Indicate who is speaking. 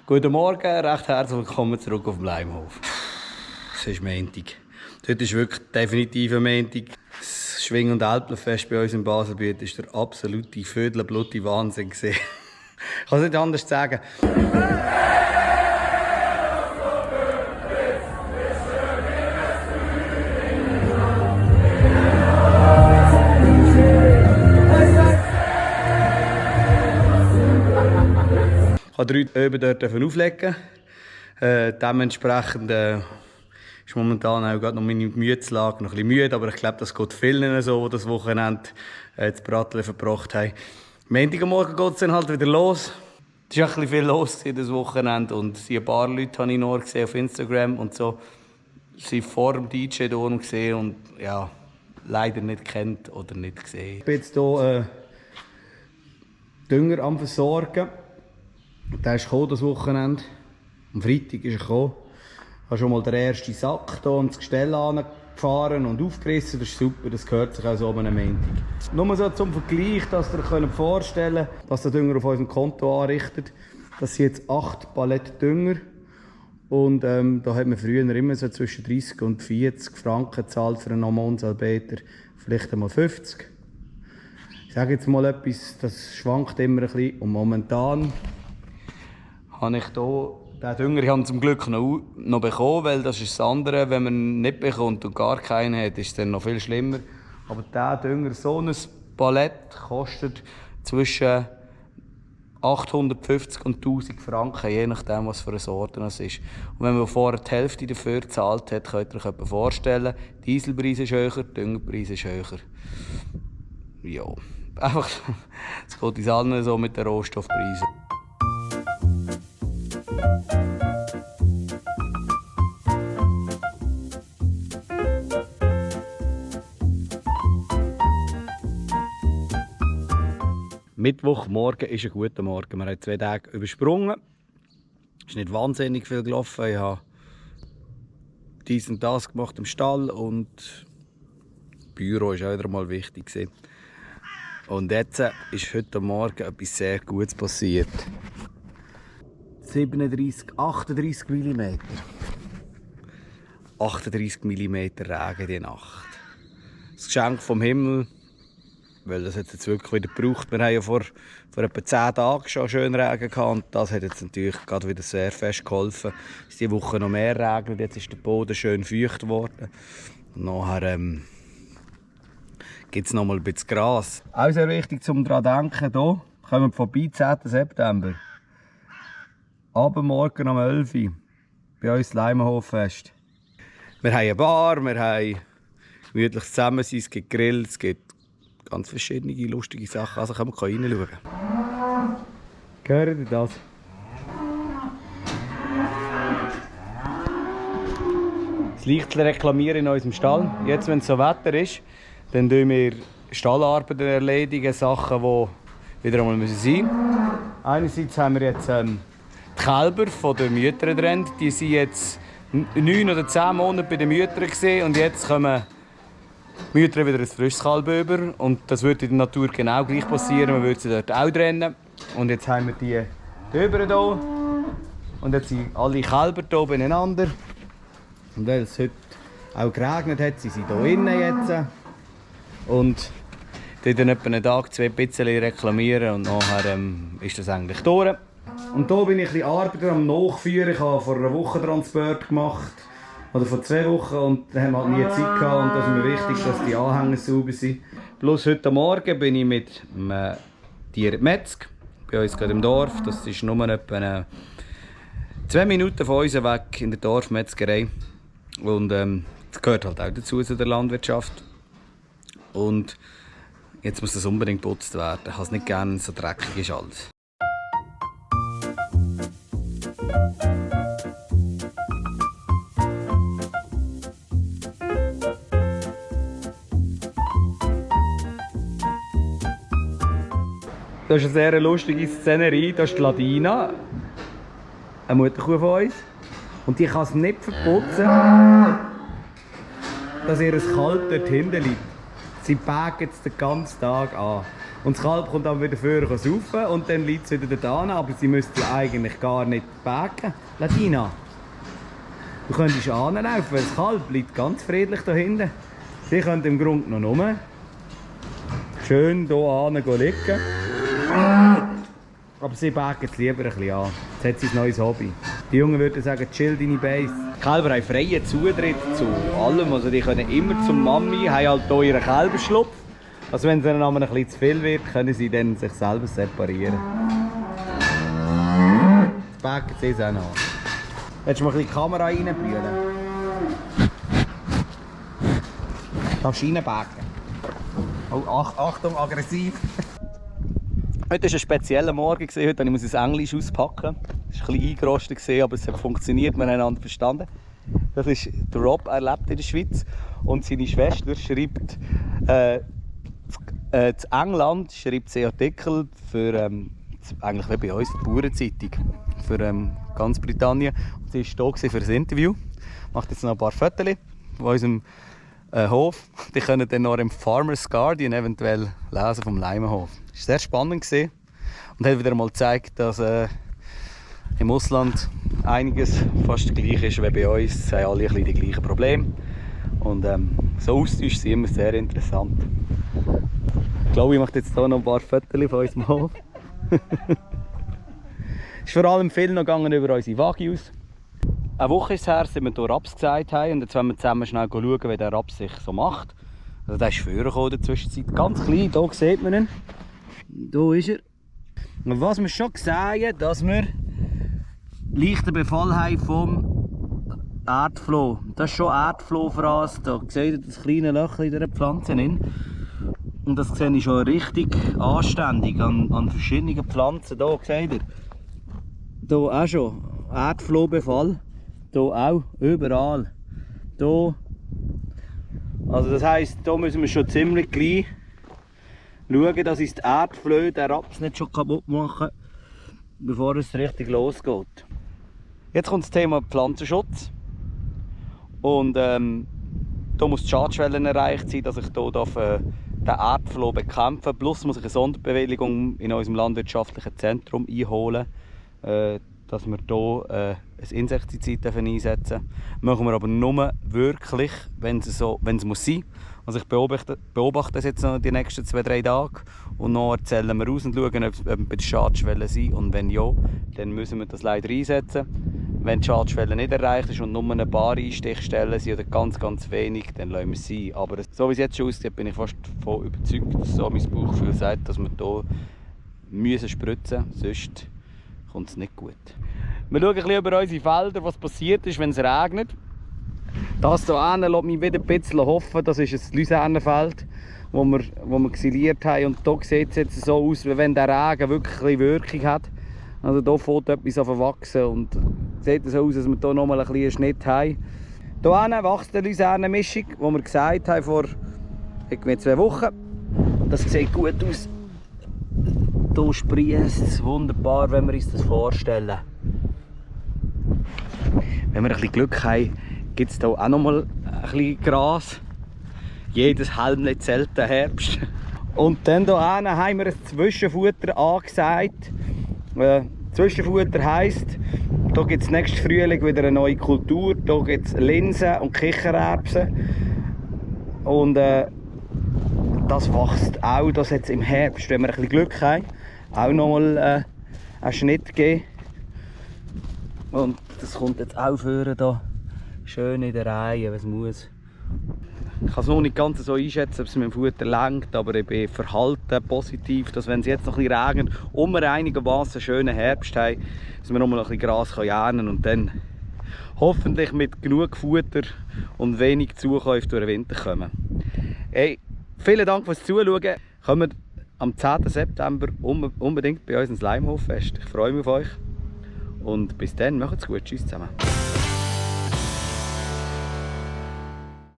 Speaker 1: Guten Morgen, recht herzlich willkommen zurück auf dem Leimhof. Es ist Montag. Heute ist wirklich definitiv ein Montag. Das Schwing- und Alpenfest bei uns in Baselbiet ist der absolute Vödelblutige Wahnsinn gewesen. Ich kann es nicht anders sagen. Ich habe 3 Öben dort auflegen. Dementsprechend ist momentan auch gerade noch meine Gemütslage noch ein bisschen müde, aber ich glaube, das geht vielen so, die das Wochenende das Bratteln verbracht haben. Montagmorgen geht es dann halt wieder los. Es war ein bisschen viel los das Wochenende und ein paar Leute habe ich noch gesehen auf Instagram und so. Sie vor dem DJ-Dorn gesehen und ja, leider nicht kennt oder nicht gesehen. Ich bin jetzt hier Dünger am Versorgen. Der ist das Wochenende. Am Freitag ist er gekommen. Ich habe schon mal den ersten Sack hier und das Gestell angefahren und aufgerissen. Das ist super, das gehört sich auch so an einem Montag. Nur so zum Vergleich, dass ihr euch vorstellen könnt, was der Dünger auf unserem Konto anrichtet. Das sind jetzt 8 Paletten Dünger. Und da hat man früher immer so zwischen 30 und 40 Franken gezahlt für einen Ammoniumsalbeter. Vielleicht einmal 50. Ich sage jetzt mal etwas, das schwankt immer ein bisschen. Und momentan habe ich hier den Dünger, ich habe zum Glück noch bekommen, weil das ist das andere, wenn man ihn nicht bekommt und gar keinen hat, ist es dann noch viel schlimmer. Aber dieser Dünger, so ein Palett, kostet zwischen 850 und 1000 Franken, je nachdem, was für eine Sorte es ist. Und wenn man vorher die Hälfte dafür gezahlt hat, könnt ihr euch vorstellen, der Dieselpreis ist höher, der Düngerpreis ist höher. Ja, einfach, es geht uns allen so mit den Rohstoffpreisen. Mittwochmorgen ist ein guter Morgen. Wir haben 2 Tage übersprungen. Es ist nicht wahnsinnig viel gelaufen. Ich habe dies und das gemacht im Stall und das Büro war auch wieder mal wichtig. Und jetzt ist heute Morgen etwas sehr Gutes passiert. 38 mm. 38 mm Regen die Nacht. Das Geschenk vom Himmel, weil das jetzt wirklich wieder gebraucht. Wir haben ja vor etwa 10 Tagen schon schön Regen gehabt und das hat jetzt natürlich gerade wieder sehr fest geholfen. Es ist diese Woche noch mehr regnet, jetzt ist der Boden schön feucht geworden. Und nachher gibt es noch mal ein bisschen Gras. Auch sehr wichtig, um daran zu denken, hier kommen wir vorbei, 10. September. Aber morgen um 11 Uhr bei uns Leimhoffest. Wir haben eine Bar, wir haben gemütliches Zusammensein, es gibt Grill, es gibt ganz verschiedene lustige Sachen. Also können wir reinschauen. Hört ihr das? Das Licht reklamieren in unserem Stall. Jetzt, wenn es so Wetter ist, dann erledigen wir Stallarbeiten, erledigen Sachen, die wieder einmal sein müssen. Einerseits haben wir jetzt die Kälber von den Müttern drin. Die sind jetzt 9 oder 10 Monate bei den Müttern gesehen und jetzt kommen die Mütter wieder ein frisches Kalb über. Und das würde in der Natur genau gleich passieren. Man würde sie dort auch trennen. Und jetzt haben wir die drüber hier. Und jetzt sind alle Kälber hier beieinander. Und weil es heute auch geregnet hat, sind sie hier innen jetzt. Und dann etwa einen Tag, 2 bisschen reklamieren und nachher ist das eigentlich durch. Und hier bin ich ein bisschen Arbeiter am Nachführen. Ich habe vor einer Woche Transport gemacht. Oder vor 2 Wochen und da haben wir halt nie Zeit gehabt und da ist mir wichtig, dass die Anhänger sauber sind. Plus heute Morgen bin ich mit einem Tier Metzg bei uns gerade im Dorf. Das ist nur etwa 2 Minuten von uns weg in der Dorfmetzgerei. Und das gehört halt auch dazu zu der Landwirtschaft. Und jetzt muss das unbedingt geputzt werden. Ich habe es nicht gerne, so dreckig ist alles. Das ist eine sehr lustige Szenerie. Das ist die Ladina, eine Mutterkuh von uns. Und die kann es nicht verputzen, dass ihr Kalb dort hinten liegt. Sie packen es den ganzen Tag an. Und das Kalb kommt dann wieder vorher saufen und dann liegt es wieder da an. Aber sie müsste eigentlich gar nicht backen. Latina, du könntest anlaufen, weil das Kalb liegt ganz friedlich da hinten. Sie können im Grunde noch rum. Schön hier liegen. Aber sie backen es lieber ein bisschen an. Jetzt hat sie ein neues Hobby. Die Jungen würden sagen, chill deine Base. Die Kälber haben freien Zutritt zu allem. Also die können immer zum Mami, haben halt hier ihren Kälberschlupf. Also wenn es ihnen ein bisschen zu viel wird, können sie dann sich selber separieren. Jetzt backen sie es auch noch. Willst du mal ein bisschen die Kamera reinbrüllen? Darfst du reinbacken? Oh, Achtung, aggressiv! Heute war ein spezieller Morgen. Heute musste ich das Englisch auspacken. Es war ein bisschen eingerostet, aber es hat funktioniert, wir haben einander verstanden. Das ist der Rob, er lebt in der Schweiz. Und seine Schwester schreibt in England schreibt sie Artikel für, eigentlich wie bei uns, für die Bauernzeitung, für ganz Britannien. Und sie war hier für ein Interview. Macht jetzt noch ein paar Fotos von unserem Hof. Die können dann noch im Farmers Guardian eventuell lesen vom Leimenhof. Das war sehr spannend gewesen und hat wieder mal gezeigt, dass im Ausland einiges fast gleich ist wie bei uns. Sie haben alle ein bisschen die gleichen Probleme. Und so Austausch sind immer sehr interessant. Chloe macht jetzt hier noch ein paar Fotos von unserem Hof. Es ist vor allem viel noch gegangen über unsere Wagyus. Eine Woche ist es her, sind wir hier Raps gesagt haben und jetzt wollen wir zusammen schnell schauen, wie der Raps sich so macht. Also der ist vorgekommen in der Zwischenzeit. Ganz klein, hier sieht man ihn. Hier ist er. Und was wir schon sehen, dass wir leichten Befall haben vom Erdfloh. Das ist schon Erdflohfraß. Da seht ihr das kleine Löchchen in dieser Pflanze drin. Und das sehe ich schon richtig anständig an verschiedenen Pflanzen. Hier seht ihr. Hier auch schon Erdflohbefall. Hier auch, überall. Hier. Also das heisst, hier müssen wir schon ziemlich gleich schauen, dass uns die Erdflöhe den Raps nicht schon kaputt machen, bevor es richtig losgeht. Jetzt kommt das Thema Pflanzenschutz. Und da muss die Schadschwelle erreicht sein, dass ich hier den Erdfloh bekämpfen darf. Plus muss ich eine Sonderbewilligung in unserem landwirtschaftlichen Zentrum einholen, dass wir hier ein Insektizid einsetzen dürfen. Machen wir aber nur wirklich, wenn es muss sein. Also ich beobachte das jetzt noch die nächsten 2-3 Tage und dann erzählen wir aus und schauen, ob wir bei der Schadschwelle sind. Und wenn ja, dann müssen wir das leider einsetzen. Wenn die Schadschwelle nicht erreicht ist und nur ein paar Einstichstellen sind oder ganz, ganz wenig, dann lassen wir es sein. Aber so wie es jetzt schon aussieht, bin ich fast davon überzeugt, so mein Bauchgefühl sagt, dass wir hier spritzen müssen, sonst kommt es nicht gut. Wir schauen ein bisschen über unsere Felder, was passiert ist, wenn es regnet. Das hier lässt mich wieder ein bisschen hoffen, das ist ein Luzernenfeld, wo wir xyliert haben. Und hier sieht es jetzt so aus, wie wenn der Regen wirklich ein bisschen Wirkung hat. Also hier fängt etwas an zu wachsen und es sieht so aus, dass wir hier nochmal einen kleinen Schnitt haben. Hier wächst eine Luzernenmischung, die wir gesagt haben vor 2 Wochen. Das sieht gut aus. Hier sprießt es wunderbar, wenn wir uns das vorstellen. Wenn wir ein bisschen Glück haben, gibt es hier auch noch mal ein bisschen Gras. Jedes Hälmchen zählt den Herbst. Und dann hier haben wir ein Zwischenfutter angesagt. Zwischenfutter heisst, hier gibt es nächsten Frühling wieder eine neue Kultur. Hier gibt es Linsen und Kichererbsen. Und das wächst auch, das jetzt im Herbst, wenn wir ein bisschen Glück haben, auch noch mal einen Schnitt geben. Und das kommt jetzt auch vorne da schön in der Reihe, was muss. Ich kann es noch nicht ganz so einschätzen, ob es mit dem Futter lenkt, aber ich bin verhalten positiv, dass wenn es jetzt noch ein bisschen regnet und wir einigermaßen schönen Herbst haben, dass wir noch mal ein bisschen Gras ernten können und dann hoffentlich mit genug Futter und wenig Zukäufe durch den Winter kommen. Hey, vielen Dank fürs Zuschauen. Kommt am 10. September unbedingt bei uns ins Leimhoffest. Ich freue mich auf euch. Und bis dann, macht's gut. Tschüss zusammen.